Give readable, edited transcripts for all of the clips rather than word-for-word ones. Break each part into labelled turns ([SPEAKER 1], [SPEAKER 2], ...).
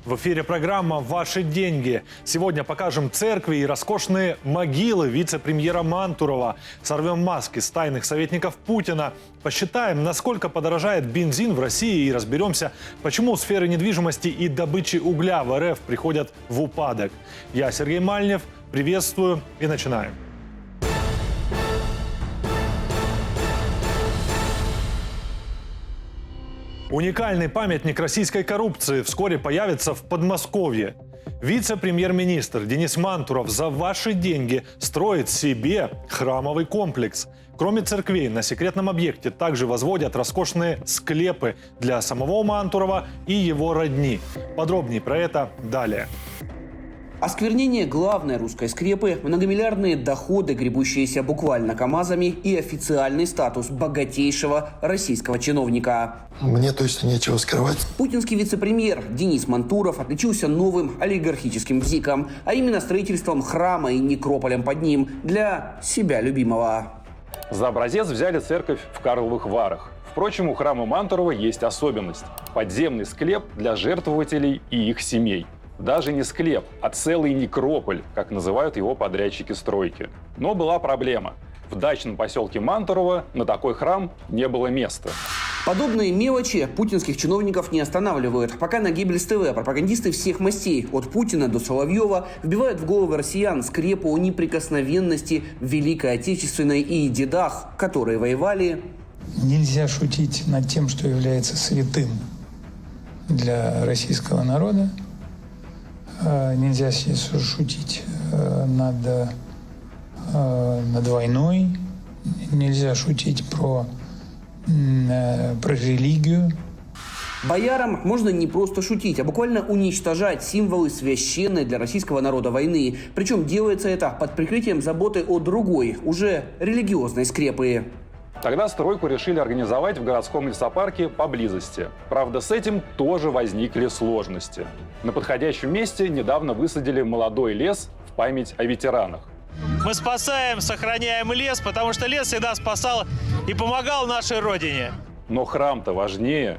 [SPEAKER 1] В эфире программа «Ваши деньги». Сегодня покажем церкви и роскошные могилы вице-премьера Мантурова. Сорвем маски с тайных советников Путина. Посчитаем, насколько подорожает бензин в России и разберемся, почему сферы недвижимости и добычи угля в РФ приходят в упадок. Я Сергей Мальнев. Приветствую и начинаем. Уникальный памятник российской коррупции вскоре появится в Подмосковье. Вице-премьер-министр Денис Мантуров за ваши деньги строит себе храмовый комплекс. Кроме церквей, на секретном объекте также возводят роскошные склепы для самого Мантурова и его родни. Подробнее про это далее.
[SPEAKER 2] Осквернение главной русской скрепы, многомиллиардные доходы, гребущиеся буквально КАМАЗами, и официальный статус богатейшего российского чиновника.
[SPEAKER 3] Мне точно нечего скрывать.
[SPEAKER 2] Путинский вице-премьер Денис Мантуров отличился новым олигархическим бзиком, а именно строительством храма и некрополем под ним для себя любимого.
[SPEAKER 4] За образец взяли церковь в Карловых Варах. Впрочем, у храма Мантурова есть особенность – подземный склеп для жертвователей и их семей. Даже не склеп, а целый некрополь, как называют его подрядчики стройки. Но была проблема. В дачном поселке Мантурова на такой храм не было места.
[SPEAKER 2] Подобные мелочи путинских чиновников не останавливают. Пока на Геббельс ТВ пропагандисты всех мастей, от Путина до Соловьева, вбивают в головы россиян скрепу о неприкосновенности в Великой Отечественной и дедах, которые воевали.
[SPEAKER 5] Нельзя шутить над тем, что является святым для российского народа. Нельзя шутить над войной, нельзя шутить про религию.
[SPEAKER 2] Боярам можно не просто шутить, а буквально уничтожать символы священной для российского народа войны. Причем делается это под прикрытием заботы о другой, уже религиозной скрепы.
[SPEAKER 4] Тогда стройку решили организовать в городском лесопарке поблизости. Правда, с этим тоже возникли сложности. На подходящем месте недавно высадили молодой лес в память о ветеранах.
[SPEAKER 6] Мы спасаем, сохраняем лес, потому что лес всегда спасал и помогал нашей родине.
[SPEAKER 4] Но храм-то важнее.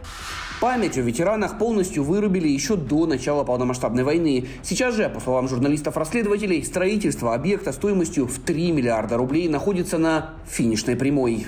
[SPEAKER 2] Память о ветеранах полностью вырубили еще до начала полномасштабной войны. Сейчас же, по словам журналистов-расследователей, строительство объекта стоимостью в 3 миллиарда рублей находится на финишной прямой.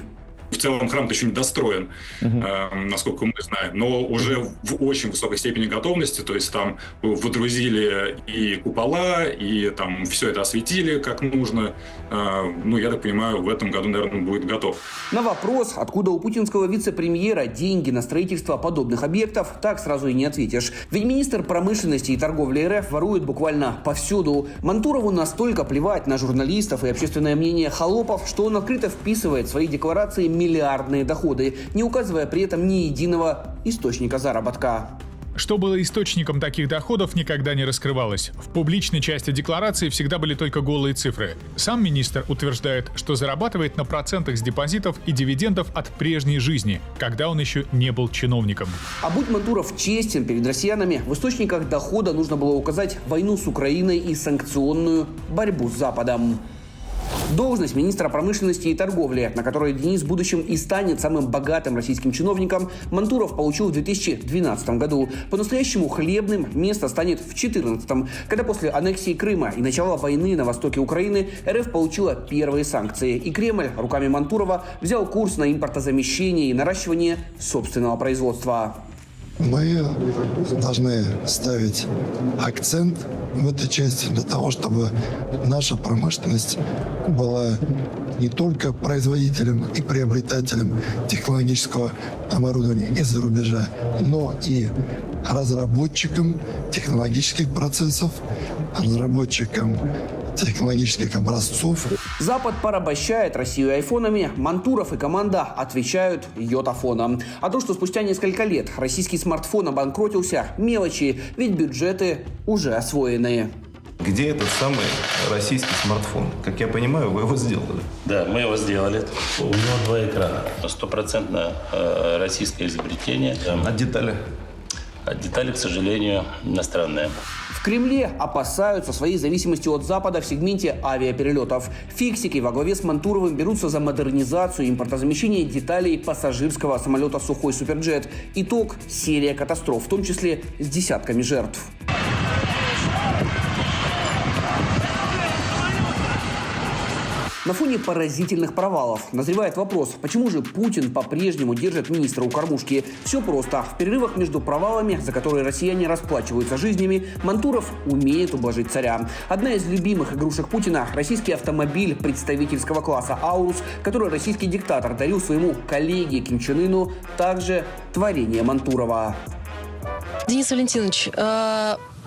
[SPEAKER 7] В целом храм-то еще не достроен, насколько мы знаем, но уже в очень высокой степени готовности, то есть там водрузили и купола, и там все это осветили как нужно. Я так понимаю, в этом году, наверное, будет готов.
[SPEAKER 2] На вопрос, откуда у путинского вице-премьера деньги на строительство подобных объектов, так сразу и не ответишь. Ведь министр промышленности и торговли РФ ворует буквально повсюду. Мантурову настолько плевать на журналистов и общественное мнение холопов, что он открыто вписывает в свои декларации миллиардные доходы, не указывая при этом ни единого источника заработка.
[SPEAKER 8] Что было источником таких доходов, никогда не раскрывалось. В публичной части декларации всегда были только голые цифры. Сам министр утверждает, что зарабатывает на процентах с депозитов и дивидендов от прежней жизни, когда он еще не был чиновником.
[SPEAKER 2] А будь Мантуров честен перед россиянами, в источниках дохода нужно было указать войну с Украиной и санкционную борьбу с Западом. Должность министра промышленности и торговли, на которой Денис в будущем и станет самым богатым российским чиновником, Мантуров получил в 2012 году. По-настоящему хлебным место станет в 2014, когда после аннексии Крыма и начала войны на востоке Украины РФ получила первые санкции. И Кремль руками Мантурова взял курс на импортозамещение и наращивание собственного производства.
[SPEAKER 3] Мы должны ставить акцент в этой части для того, чтобы наша промышленность была не только производителем и приобретателем технологического оборудования из-за рубежа, но и разработчиком технологических процессов, разработчиком технологических образцов.
[SPEAKER 2] Запад порабощает Россию айфонами, Мантуров и команда отвечают йотафоном. А то, что спустя несколько лет российский смартфон обанкротился, мелочи, ведь бюджеты уже освоены.
[SPEAKER 9] Где этот самый российский смартфон? Как я понимаю, вы его сделали.
[SPEAKER 10] Да, мы его сделали. У него 2 экрана. 100% российское изобретение.
[SPEAKER 9] А детали?
[SPEAKER 10] А детали, к сожалению, иностранные.
[SPEAKER 2] В Кремле опасаются своей зависимости от Запада в сегменте авиаперелетов. Фиксики во главе с Мантуровым берутся за модернизацию и импортозамещение деталей пассажирского самолета «Сухой Суперджет». Итог – серия катастроф, в том числе с десятками жертв. На фоне поразительных провалов назревает вопрос, почему же Путин по-прежнему держит министра у кормушки? Все просто. В перерывах между провалами, за которые россияне расплачиваются жизнями, Мантуров умеет ублажить царя. Одна из любимых игрушек Путина – российский автомобиль представительского класса «Аурус», который российский диктатор дарил своему коллеге Ким Чен Ыну, также творение Мантурова.
[SPEAKER 11] Денис Валентинович,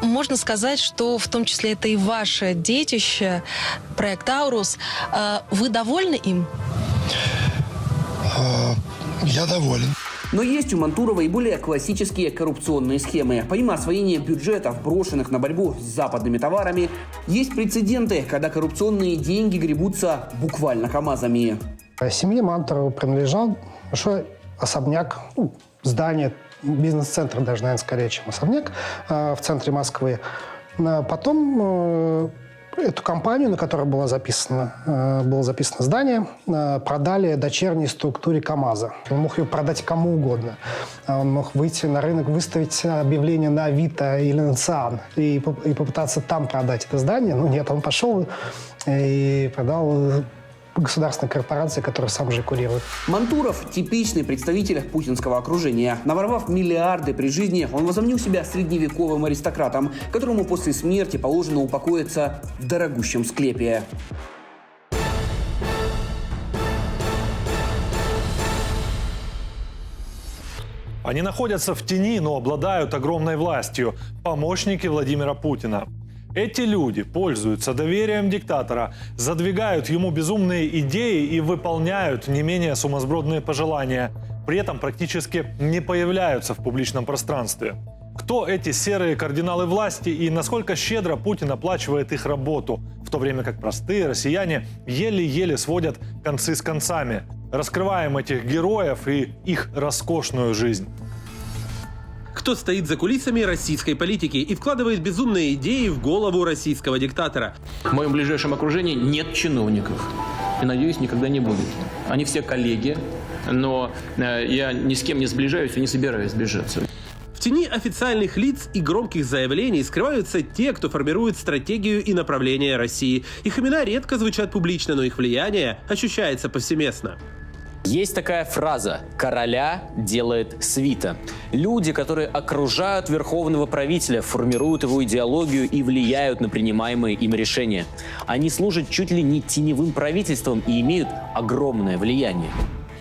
[SPEAKER 11] можно сказать, что в том числе это и ваше детище, проект «Аурус». Вы довольны им?
[SPEAKER 3] Я доволен.
[SPEAKER 2] Но есть у Мантурова и более классические коррупционные схемы. Помимо освоения бюджетов, брошенных на борьбу с западными товарами, есть прецеденты, когда коррупционные деньги гребутся буквально КАМАЗами.
[SPEAKER 12] Семье Мантурова принадлежал большой особняк, здание, бизнес-центр даже, наверное, скорее, чем особняк в центре Москвы. Потом эту компанию, на которой было записано здание, продали дочерней структуре КАМАЗа. Он мог ее продать кому угодно. Он мог выйти на рынок, выставить объявление на Авито или на ЦИАН и попытаться там продать это здание. Но нет, он пошел и продал государственной корпорации, которую сам же курирует.
[SPEAKER 2] Мантуров – типичный представитель путинского окружения. Наворовав миллиарды при жизни, он возомнил себя средневековым аристократом, которому после смерти положено упокоиться в дорогущем склепе.
[SPEAKER 1] Они находятся в тени, но обладают огромной властью. Помощники Владимира Путина. Эти люди пользуются доверием диктатора, задвигают ему безумные идеи и выполняют не менее сумасбродные пожелания. При этом практически не появляются в публичном пространстве. Кто эти серые кардиналы власти и насколько щедро Путин оплачивает их работу, в то время как простые россияне еле-еле сводят концы с концами. Раскрываем этих героев и их роскошную жизнь.
[SPEAKER 13] Кто стоит за кулисами российской политики и вкладывает безумные идеи в голову российского диктатора?
[SPEAKER 14] В моем ближайшем окружении нет чиновников. И, надеюсь, никогда не будет. Они все коллеги, но я ни с кем не сближаюсь и не собираюсь сближаться.
[SPEAKER 13] В тени официальных лиц и громких заявлений скрываются те, кто формирует стратегию и направление России. Их имена редко звучат публично, но их влияние ощущается повсеместно.
[SPEAKER 15] Есть такая фраза «короля делает свита». Люди, которые окружают верховного правителя, формируют его идеологию и влияют на принимаемые им решения. Они служат чуть ли не теневым правительством и имеют огромное влияние.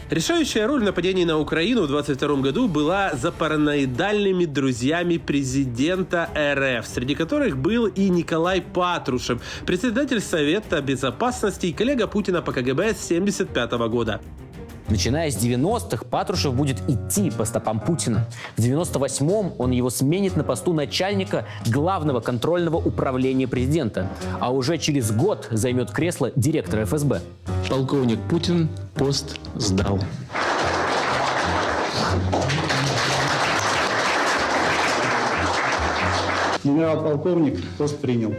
[SPEAKER 13] Решающая роль в нападении на Украину в 2022 году была за параноидальными друзьями президента РФ, среди которых был и Николай Патрушев, председатель Совета Безопасности и коллега Путина по КГБ с 1975 года.
[SPEAKER 15] Начиная с 90-х, Патрушев будет идти по стопам Путина. В 98-м он его сменит на посту начальника Главного контрольного управления президента, а уже через год займет кресло директора ФСБ.
[SPEAKER 14] Полковник Путин пост сдал.
[SPEAKER 16] Генерал-полковник пост принял.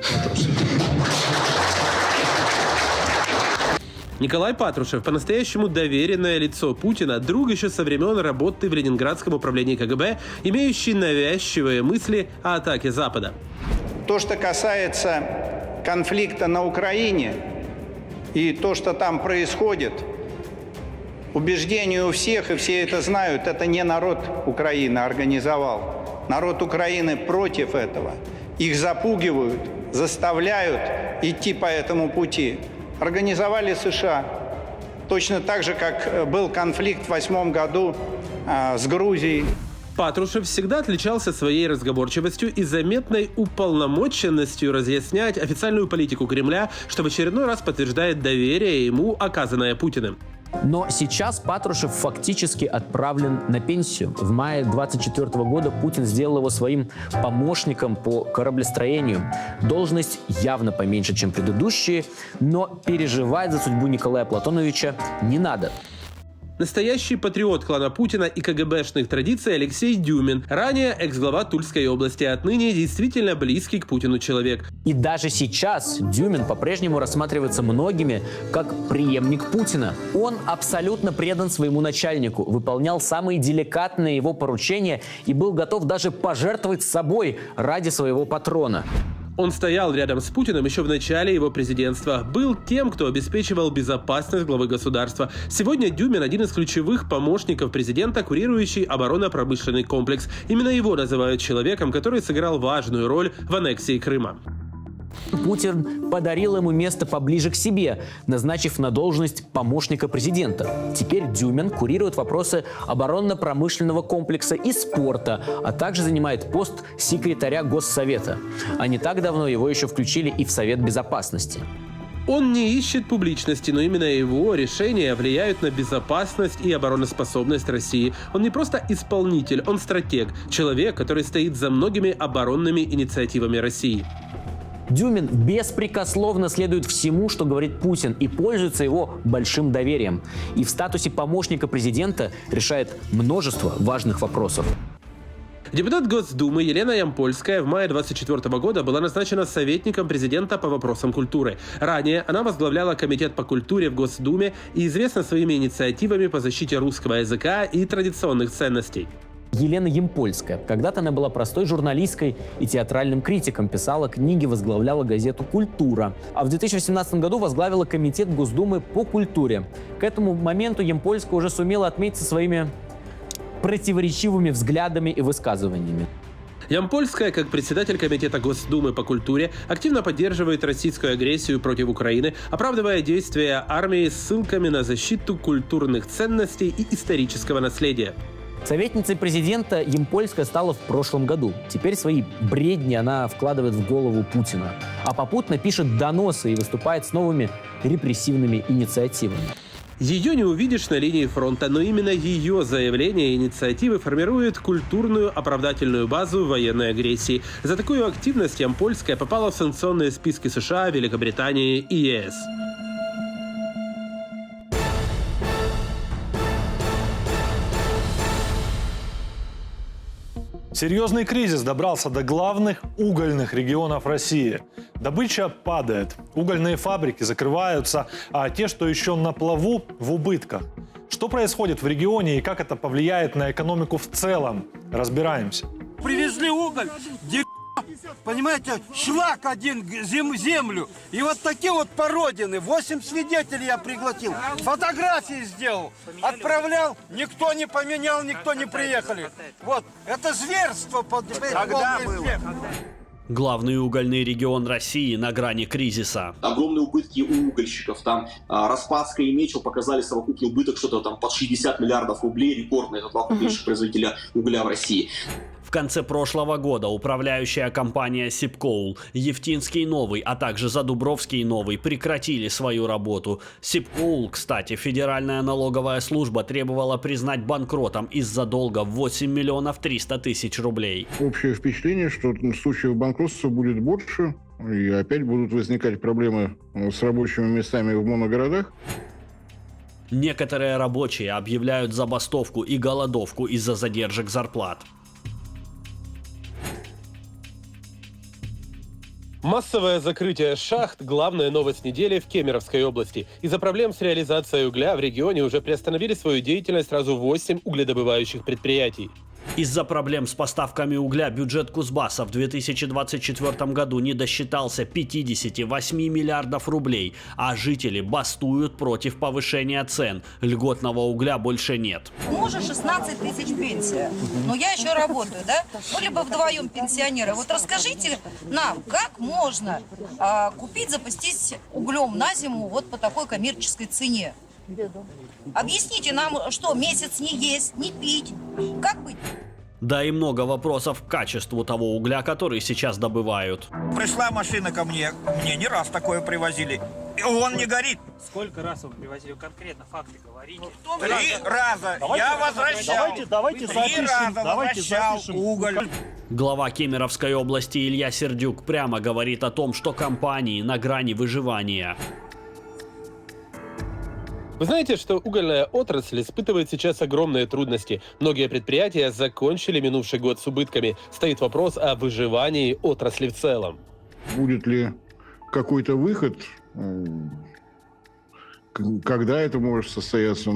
[SPEAKER 13] Николай Патрушев, по-настоящему доверенное лицо Путина, друг еще со времен работы в Ленинградском управлении КГБ, имеющий навязчивые мысли о атаке Запада.
[SPEAKER 17] То, что касается конфликта на Украине и то, что там происходит, убеждение у всех, и все это знают, это не народ Украины организовал. Народ Украины против этого. Их запугивают, заставляют идти по этому пути. Организовали США. Точно так же, как был конфликт в 2008 году с Грузией.
[SPEAKER 13] Патрушев всегда отличался своей разговорчивостью и заметной уполномоченностью разъяснять официальную политику Кремля, что в очередной раз подтверждает доверие ему, оказанное Путиным.
[SPEAKER 15] Но сейчас Патрушев фактически отправлен на пенсию. В мае 2024 года Путин сделал его своим помощником по кораблестроению. Должность явно поменьше, чем предыдущие, но переживать за судьбу Николая Платоновича не надо.
[SPEAKER 13] Настоящий патриот клана Путина и КГБшных традиций Алексей Дюмин, ранее экс-глава Тульской области, отныне действительно близкий к Путину человек.
[SPEAKER 15] И даже сейчас Дюмин по-прежнему рассматривается многими как преемник Путина. Он абсолютно предан своему начальнику, выполнял самые деликатные его поручения и был готов даже пожертвовать собой ради своего патрона.
[SPEAKER 13] Он стоял рядом с Путиным еще в начале его президентства, был тем, кто обеспечивал безопасность главы государства. Сегодня Дюмин – один из ключевых помощников президента, курирующий оборонно-промышленный комплекс. Именно его называют человеком, который сыграл важную роль в аннексии Крыма.
[SPEAKER 15] Путин подарил ему место поближе к себе, назначив на должность помощника президента. Теперь Дюмин курирует вопросы оборонно-промышленного комплекса и спорта, а также занимает пост секретаря Госсовета. А не так давно его еще включили и в Совет Безопасности.
[SPEAKER 13] Он не ищет публичности, но именно его решения влияют на безопасность и обороноспособность России. Он не просто исполнитель, он стратег, человек, который стоит за многими оборонными инициативами России.
[SPEAKER 15] Дюмин беспрекословно следует всему, что говорит Путин, и пользуется его большим доверием. И в статусе помощника президента решает множество важных вопросов.
[SPEAKER 13] Депутат Госдумы Елена Ямпольская в мае 2024 года была назначена советником президента по вопросам культуры. Ранее она возглавляла комитет по культуре в Госдуме и известна своими инициативами по защите русского языка и традиционных ценностей.
[SPEAKER 15] Елена Ямпольская. Когда-то она была простой журналисткой и театральным критиком, писала книги, возглавляла газету «Культура». А в 2018 году возглавила комитет Госдумы по культуре. К этому моменту Ямпольская уже сумела отметиться своими противоречивыми взглядами и высказываниями.
[SPEAKER 13] Ямпольская, как председатель комитета Госдумы по культуре, активно поддерживает российскую агрессию против Украины, оправдывая действия армии ссылками на защиту культурных ценностей и исторического наследия.
[SPEAKER 15] Советницей президента Ямпольская стала в прошлом году. Теперь свои бредни она вкладывает в голову Путина. А попутно пишет доносы и выступает с новыми репрессивными инициативами.
[SPEAKER 13] Ее не увидишь на линии фронта, но именно ее заявления и инициативы формируют культурную оправдательную базу военной агрессии. За такую активность Ямпольская попала в санкционные списки США, Великобритании и ЕС.
[SPEAKER 1] Серьезный кризис добрался до главных угольных регионов России. Добыча падает, угольные фабрики закрываются, а те, что еще на плаву, в убытках. Что происходит в регионе и как это повлияет на экономику в целом? Разбираемся.
[SPEAKER 18] Привезли уголь, понимаете, шлак один, землю. И вот такие вот породины. 8 свидетелей я пригласил. Фотографии сделал. Отправлял. Никто не поменял, никто не приехали. Вот. Это зверство.
[SPEAKER 19] Когда было? Главный угольный регион России на грани кризиса.
[SPEAKER 20] Огромные убытки у угольщиков. Там Распадская и Мечел показали совокупный убыток что-то там под 60 миллиардов рублей. Рекордный, это два крупнейших производителя угля в России.
[SPEAKER 19] В конце прошлого года управляющая компания Сибкоул, Ефтинский Новый, а также Задубровский Новый прекратили свою работу. Сибкоул, кстати, Федеральная налоговая служба требовала признать банкротом из-за долга в 8 миллионов 300 тысяч рублей.
[SPEAKER 21] Общее впечатление, что случаев банкротства будет больше, и опять будут возникать проблемы с рабочими местами в моногородах.
[SPEAKER 19] Некоторые рабочие объявляют забастовку и голодовку из-за задержек зарплат.
[SPEAKER 13] Массовое закрытие шахт – главная новость недели в Кемеровской области. Из-за проблем с реализацией угля в регионе уже приостановили свою деятельность сразу 8 угледобывающих предприятий.
[SPEAKER 19] Из-за проблем с поставками угля бюджет Кузбасса в 2024 году не досчитался 58 миллиардов рублей, а жители бастуют против повышения цен. Льготного угля больше нет.
[SPEAKER 22] У мужа 16 тысяч пенсия, но я еще работаю, да? Ну, либо вдвоем пенсионеры. Вот расскажите нам, как можно купить, запастись углем на зиму вот по такой коммерческой цене? Объясните нам, что месяц не есть, не пить. Как быть?
[SPEAKER 19] Да и много вопросов к качеству того угля, который сейчас добывают.
[SPEAKER 18] Пришла машина ко мне не раз такое привозили, и он не горит.
[SPEAKER 23] Сколько раз вы привозили конкретно, факты говорите?
[SPEAKER 18] 3 раза я возвращал.
[SPEAKER 23] Давайте
[SPEAKER 18] 3 раза возвращал уголь.
[SPEAKER 19] Глава Кемеровской области Илья Сердюк прямо говорит о том, что компании на грани выживания.
[SPEAKER 13] Вы знаете, что угольная отрасль испытывает сейчас огромные трудности. Многие предприятия закончили минувший год с убытками. Стоит вопрос о выживании отрасли в целом.
[SPEAKER 21] Будет ли какой-то выход? Когда это может состояться,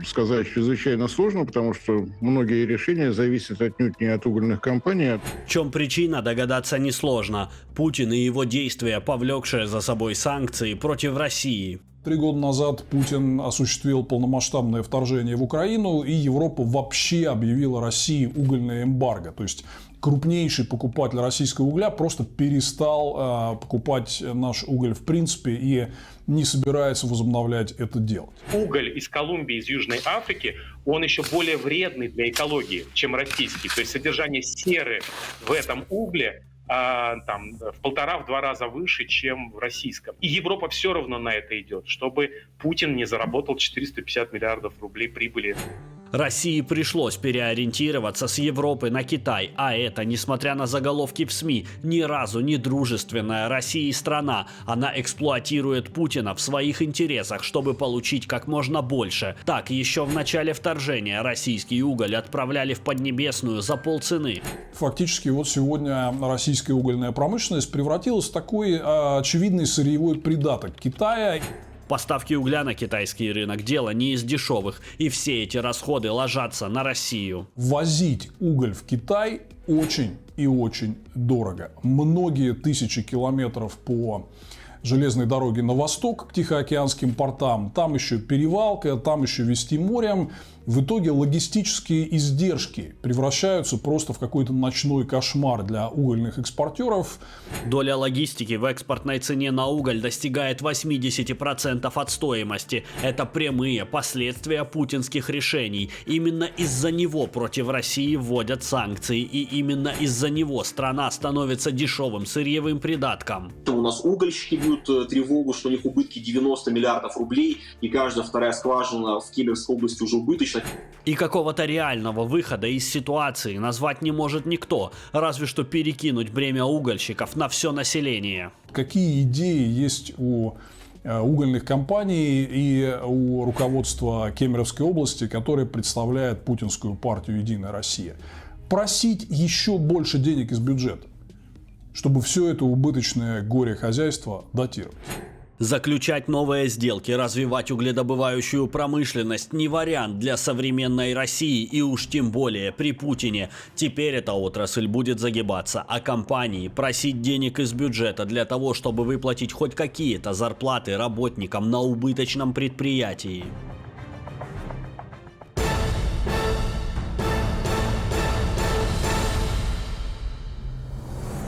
[SPEAKER 21] сказать чрезвычайно сложно, потому что многие решения зависят отнюдь не от угольных компаний.
[SPEAKER 19] В чем причина, догадаться несложно. Путин и его действия, повлекшие за собой санкции против России.
[SPEAKER 4] 3 года назад Путин осуществил полномасштабное вторжение в Украину, и Европа вообще объявила России угольное эмбарго. То есть крупнейший покупатель российского угля просто перестал покупать наш уголь в принципе и не собирается возобновлять это дело.
[SPEAKER 5] Уголь из Колумбии, из Южной Африки, он еще более вредный для экологии, чем российский. То есть содержание серы в этом угле в 1,5-2 раза выше, чем в российском. И Европа все равно на это идет, чтобы Путин не заработал 450 миллиардов рублей прибыли.
[SPEAKER 19] России пришлось переориентироваться с Европы на Китай, а это, несмотря на заголовки в СМИ, ни разу не дружественная России страна. Она эксплуатирует Путина в своих интересах, чтобы получить как можно больше. Так, еще в начале вторжения российский уголь отправляли в Поднебесную за полцены.
[SPEAKER 4] Фактически вот сегодня российская угольная промышленность превратилась в такой очевидный сырьевой придаток Китая.
[SPEAKER 19] Поставки угля на китайский рынок – дело не из дешевых, и все эти расходы ложатся на Россию.
[SPEAKER 4] Возить уголь в Китай очень и очень дорого. Многие тысячи километров по железной дороге на восток к Тихоокеанским портам. Там еще перевалка, там еще везти морем. В итоге логистические издержки превращаются просто в какой-то ночной кошмар для угольных экспортеров.
[SPEAKER 19] Доля логистики в экспортной цене на уголь достигает 80% от стоимости. Это прямые последствия путинских решений. Именно из-за него против России вводят санкции. И именно из-за него страна становится дешевым сырьевым придатком.
[SPEAKER 20] У нас угольщики бьют тревогу, что у них убытки 90 миллиардов рублей, и каждая вторая скважина в Кемеровской области уже убыточна.
[SPEAKER 19] И какого-то реального выхода из ситуации назвать не может никто, разве что перекинуть бремя угольщиков на все население.
[SPEAKER 4] Какие идеи есть у угольных компаний и у руководства Кемеровской области, которое представляет путинскую партию «Единая Россия»? Просить еще больше денег из бюджета, чтобы все это убыточное горе-хозяйство датировать.
[SPEAKER 19] Заключать новые сделки, развивать угледобывающую промышленность не вариант для современной России, и уж тем более при Путине. Теперь эта отрасль будет загибаться, а компании просить денег из бюджета для того, чтобы выплатить хоть какие-то зарплаты работникам на убыточном предприятии.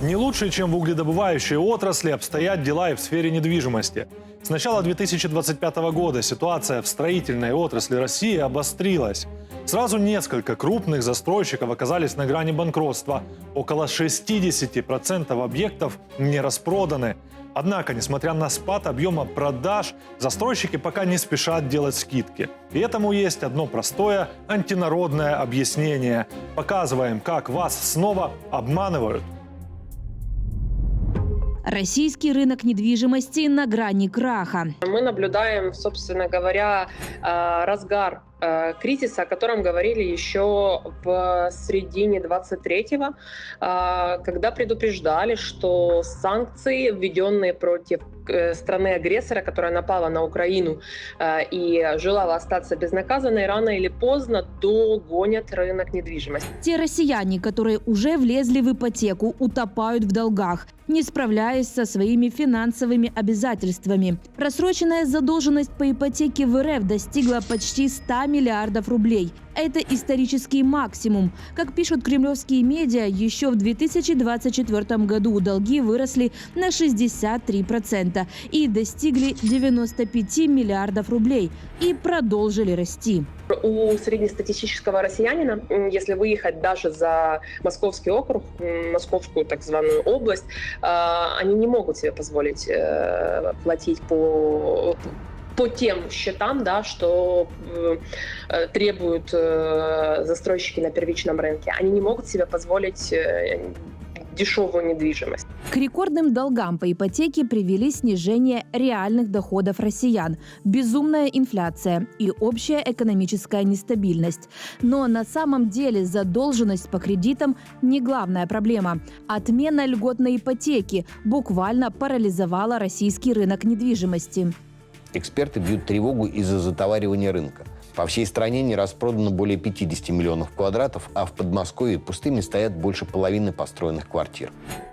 [SPEAKER 1] Не лучше, чем в угледобывающей отрасли, обстоят дела и в сфере недвижимости. С начала 2025 года ситуация в строительной отрасли России обострилась. Сразу несколько крупных застройщиков оказались на грани банкротства. Около 60% объектов не распроданы. Однако, несмотря на спад объема продаж, застройщики пока не спешат делать скидки. И этому есть одно простое антинародное объяснение. Показываем, как вас снова обманывают.
[SPEAKER 6] Российский рынок недвижимости на грани краха.
[SPEAKER 24] Мы наблюдаем, собственно говоря, разгар кризиса, о котором говорили еще в середине 23-го, когда предупреждали, что санкции, введенные против страны-агрессора, которая напала на Украину и желала остаться безнаказанной, рано или поздно догонят рынок недвижимости.
[SPEAKER 6] Те россияне, которые уже влезли в ипотеку, утопают в долгах, не справляясь со своими финансовыми обязательствами. Просроченная задолженность по ипотеке в РФ достигла почти 100 миллиардов рублей. Это исторический максимум. Как пишут кремлевские медиа, еще в 2024 году долги выросли на 63% и достигли 95 миллиардов рублей и продолжили расти.
[SPEAKER 24] У среднестатистического россиянина, если выехать даже за Московский округ, Московскую так званую область, они не могут себе позволить платить по тем счетам, да, что требуют застройщики на первичном рынке. Они не могут себе позволить дешевую недвижимость.
[SPEAKER 6] К рекордным долгам по ипотеке привели снижение реальных доходов россиян, безумная инфляция и общая экономическая нестабильность. Но на самом деле задолженность по кредитам не главная проблема. Отмена льготной ипотеки буквально парализовала российский рынок недвижимости.
[SPEAKER 7] Эксперты бьют тревогу из-за затоваривания рынка. По всей стране не распродано более 50 миллионов квадратов, а в Подмосковье пустыми стоят больше половины построенных квартир.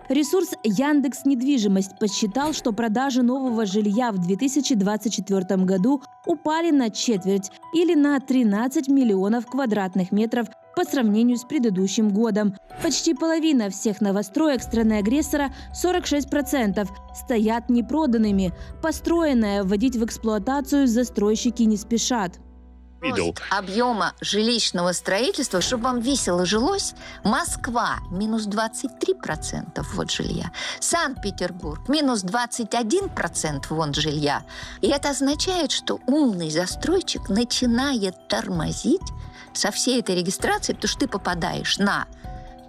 [SPEAKER 6] Ресурс Яндекс.Недвижимость подсчитал, что продажи нового жилья в 2024 году упали на четверть или на 13 миллионов квадратных метров по сравнению с предыдущим годом. Почти половина всех новостроек страны-агрессора, 46%, стоят непроданными. Построенное вводить в эксплуатацию застройщики не спешат.
[SPEAKER 8] Объема жилищного строительства, чтобы вам весело жилось, Москва минус 23% ввод жилья, Санкт-Петербург минус 21% ввод жилья. И это означает, что умный застройщик начинает тормозить со всей этой регистрацией, потому что ты попадаешь на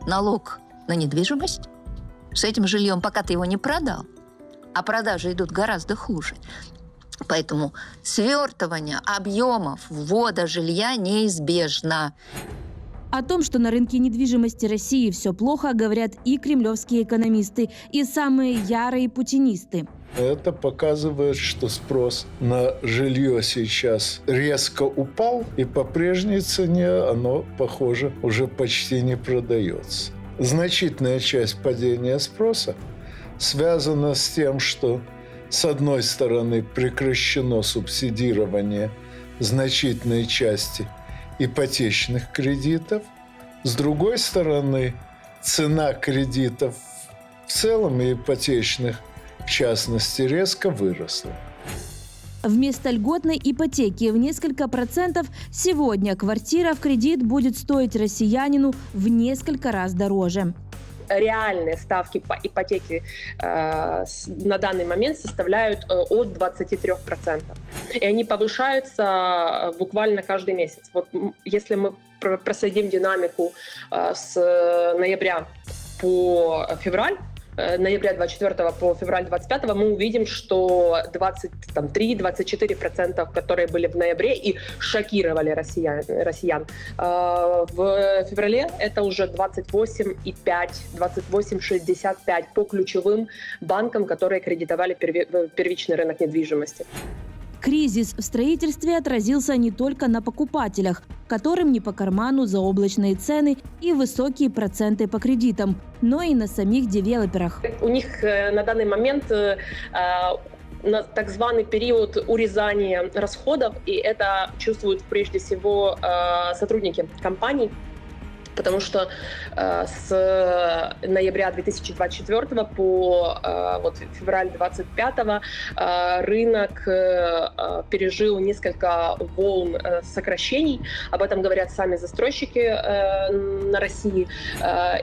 [SPEAKER 8] налог на недвижимость с этим жильем, пока ты его не продал, а продажи идут гораздо хуже. Поэтому свертывание объемов ввода жилья неизбежно.
[SPEAKER 6] О том, что на рынке недвижимости России все плохо, говорят и кремлевские экономисты, и самые ярые путинисты.
[SPEAKER 9] Это показывает, что спрос на жилье сейчас резко упал, и по прежней цене оно, похоже, уже почти не продается. Значительная часть падения спроса связана с тем, что с одной стороны прекращено субсидирование значительной части ипотечных кредитов, с другой стороны цена кредитов в целом и ипотечных в частности резко выросла.
[SPEAKER 6] Вместо льготной ипотеки в несколько процентов сегодня квартира в кредит будет стоить россиянину в несколько раз дороже.
[SPEAKER 24] Реальные ставки по ипотеке на данный момент составляют от 23%. И они повышаются буквально каждый месяц. Вот если мы проследим динамику с ноября по февраль, ноября 24 по февраль 25, мы увидим, что 23-24%, которые были в ноябре и шокировали россиян, в феврале это уже 28,5, 28,65 по ключевым банкам, которые кредитовали первичный рынок недвижимости.
[SPEAKER 6] Кризис в строительстве отразился не только на покупателях, которым не по карману заоблачные цены и высокие проценты по кредитам, но и на самих девелоперах.
[SPEAKER 24] У них на данный момент на так званый период урезания расходов, и это чувствуют прежде всего сотрудники компаний, потому что с ноября 2024 по февраль 2025 рынок пережил несколько волн сокращений. Об этом говорят сами застройщики на России.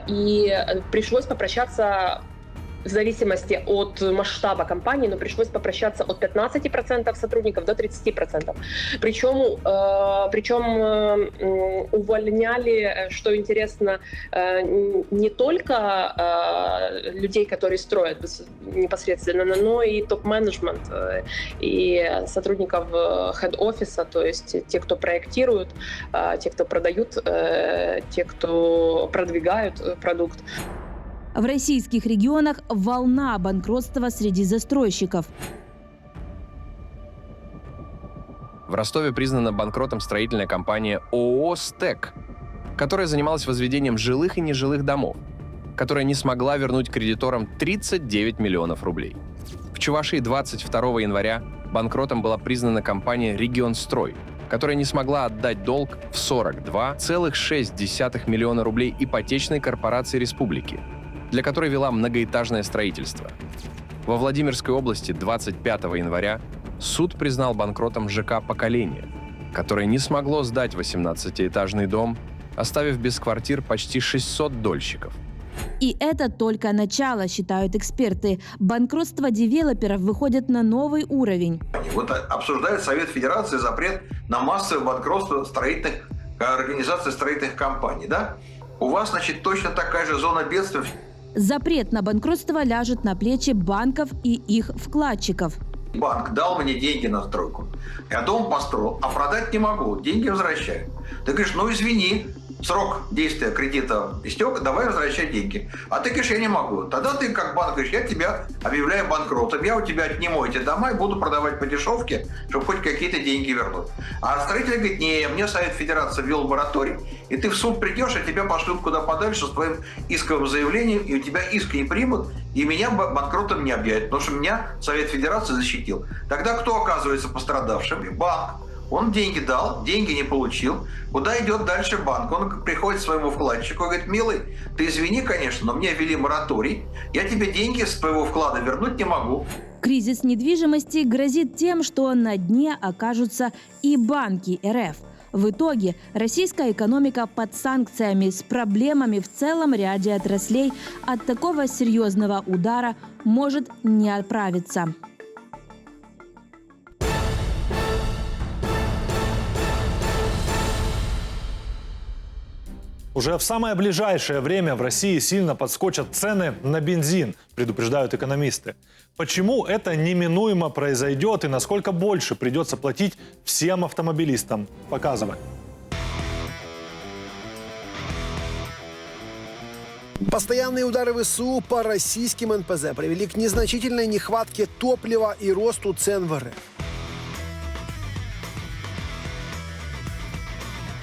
[SPEAKER 24] И пришлось попрощаться, в зависимости от масштаба компании, но пришлось попрощаться от 15% сотрудников до 30%. Причем увольняли, что интересно, не только людей, которые строят непосредственно, но и топ-менеджмент, и сотрудников хед-офиса, то есть те, кто проектируют, те, кто продают, те, кто продвигают продукт.
[SPEAKER 6] В российских регионах волна банкротства среди застройщиков.
[SPEAKER 10] В Ростове признана банкротом строительная компания ООО «СТЭК», которая занималась возведением жилых и нежилых домов, которая не смогла вернуть кредиторам 39 миллионов рублей. В Чувашии 22 января банкротом была признана компания «Регионстрой», которая не смогла отдать долг в 42,6 миллиона рублей ипотечной корпорации республики, для которой вела многоэтажное строительство. Во Владимирской области 25 января суд признал банкротом ЖК «Поколение», которое не смогло сдать 18-этажный дом, оставив без квартир почти 600 дольщиков.
[SPEAKER 6] И это только начало, считают эксперты. Банкротство девелоперов выходит на новый уровень.
[SPEAKER 25] Вот обсуждает Совет Федерации запрет на массовое банкротство строительных организаций, строительных компаний, да? У вас, значит, точно такая же зона бедствия.
[SPEAKER 6] Запрет на банкротство ляжет на плечи банков и их вкладчиков.
[SPEAKER 25] Банк дал мне деньги на стройку. Я дом построил, а продать не могу. Деньги возвращаю. Ты говоришь, ну извини, срок действия кредита истек, давай возвращай деньги. А ты говоришь, я не могу. Тогда ты как банк говоришь, я тебя объявляю банкротом, я у тебя отниму эти дома и буду продавать по дешевке, чтобы хоть какие-то деньги вернуть. А строитель говорит, не, мне Совет Федерации ввел мораторий, и ты в суд придешь, и тебя пошлют куда подальше с твоим исковым заявлением, и у тебя иск не примут, и меня банкротом не объявят, потому что меня Совет Федерации защитил. Тогда кто оказывается пострадавшим? Банк. Он деньги дал, деньги не получил. Куда идет дальше банк? Он приходит к своему вкладчику и говорит, милый, ты извини, конечно, но мне ввели мораторий, я тебе деньги с твоего вклада вернуть не могу.
[SPEAKER 6] Кризис недвижимости грозит тем, что на дне окажутся и банки РФ. В итоге российская экономика под санкциями с проблемами в целом ряде отраслей от такого серьезного удара может не оправиться.
[SPEAKER 1] Уже в самое ближайшее время в России сильно подскочат цены на бензин, предупреждают экономисты. Почему это неминуемо произойдет и насколько больше придется платить всем автомобилистам? Показывай.
[SPEAKER 2] Постоянные удары ВСУ по российским НПЗ привели к незначительной нехватке топлива и росту цен в РФ.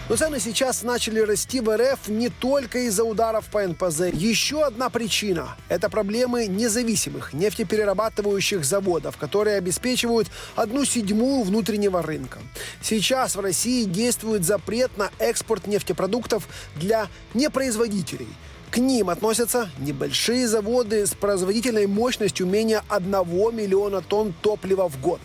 [SPEAKER 2] Но цены сейчас начали расти в РФ не только из-за ударов по НПЗ. Еще одна причина – это проблемы независимых нефтеперерабатывающих заводов, которые обеспечивают 1/7 внутреннего рынка. Сейчас в России действует запрет на экспорт нефтепродуктов для непроизводителей. К ним относятся небольшие заводы с производительной мощностью менее 1 миллиона тонн топлива в год.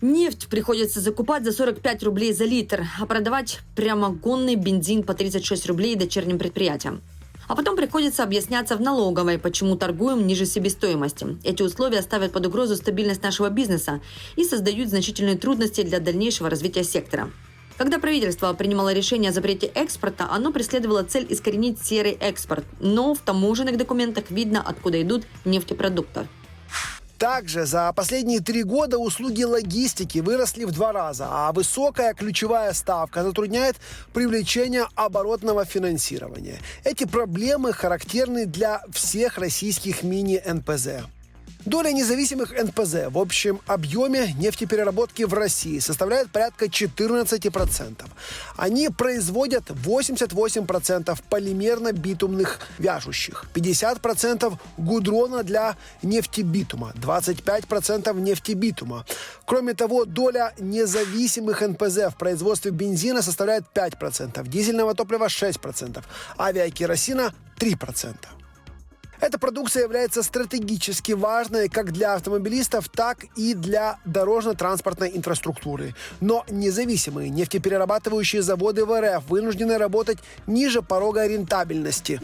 [SPEAKER 3] Нефть приходится закупать за 45 рублей за литр, а продавать прямогонный бензин по 36 рублей дочерним предприятиям. А потом приходится объясняться в налоговой, почему торгуем ниже себестоимости. Эти условия ставят под угрозу стабильность нашего бизнеса и создают значительные трудности для дальнейшего развития сектора. Когда правительство принимало решение о запрете экспорта, оно преследовало цель искоренить серый экспорт. Но в таможенных документах видно, откуда идут нефтепродукты.
[SPEAKER 2] Также за последние 3 года услуги логистики выросли в 2 раза, а высокая ключевая ставка затрудняет привлечение оборотного финансирования. Эти проблемы характерны для всех российских мини-НПЗ. Доля независимых НПЗ в общем объеме нефтепереработки в России составляет порядка 14%. Они производят 88% полимерно-битумных вяжущих, 50% гудрона для нефтебитума, 25% нефтебитума. Кроме того, доля независимых НПЗ в производстве бензина составляет 5%, дизельного топлива 6%, авиакеросина 3%. Эта продукция является стратегически важной как для автомобилистов, так и для дорожно-транспортной инфраструктуры. Но независимые нефтеперерабатывающие заводы в РФ вынуждены работать ниже порога рентабельности.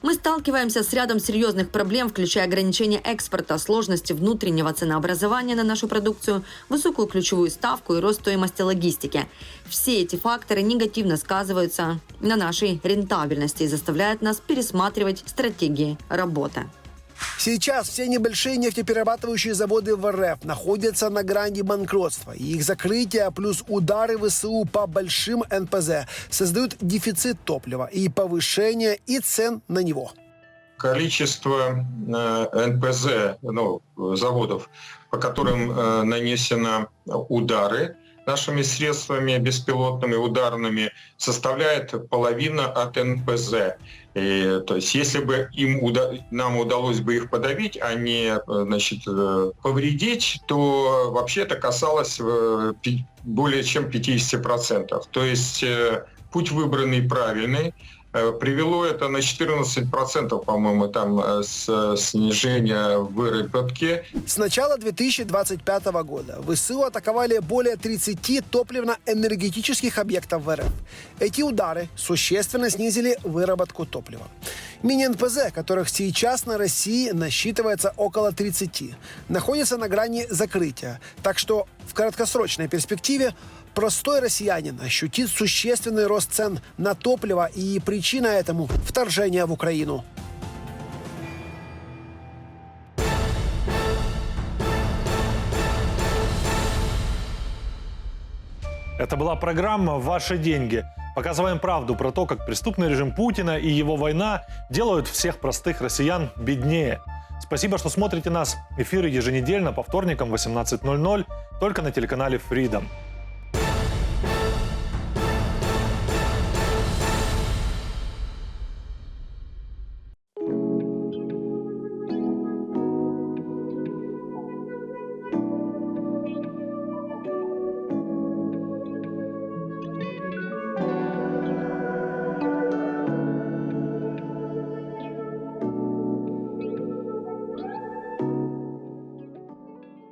[SPEAKER 3] Мы сталкиваемся с рядом серьезных проблем, включая ограничение экспорта, сложности внутреннего ценообразования на нашу продукцию, высокую ключевую ставку и рост стоимости логистики. Все эти факторы негативно сказываются на нашей рентабельности и заставляют нас пересматривать стратегии работы.
[SPEAKER 2] Сейчас все небольшие нефтеперерабатывающие заводы в РФ находятся на грани банкротства. И их закрытие плюс удары ВСУ по большим НПЗ создают дефицит топлива и повышение и цен на него.
[SPEAKER 11] Количество НПЗ, заводов, по которым нанесены удары нашими средствами беспилотными, ударными, составляет половина от НПЗ. И, то есть, если бы нам удалось бы их подавить, а не повредить, то вообще это касалось более чем 50%. То есть путь выбранный правильный. Привело это на 14%, по-моему, там снижение выработки.
[SPEAKER 2] С начала 2025 года ВСУ атаковали более 30 топливно-энергетических объектов в РФ. Эти удары существенно снизили выработку топлива. Мини-НПЗ, которых сейчас на России насчитывается около 30, находятся на грани закрытия. Так что в краткосрочной перспективе простой россиянин ощутит существенный рост цен на топливо, и причина этому – вторжение в Украину.
[SPEAKER 1] Это была программа «Ваши деньги». Показываем правду про то, как преступный режим Путина и его война делают всех простых россиян беднее. Спасибо, что смотрите нас. Эфиры еженедельно по вторникам в 18:00 только на телеканале Freedom.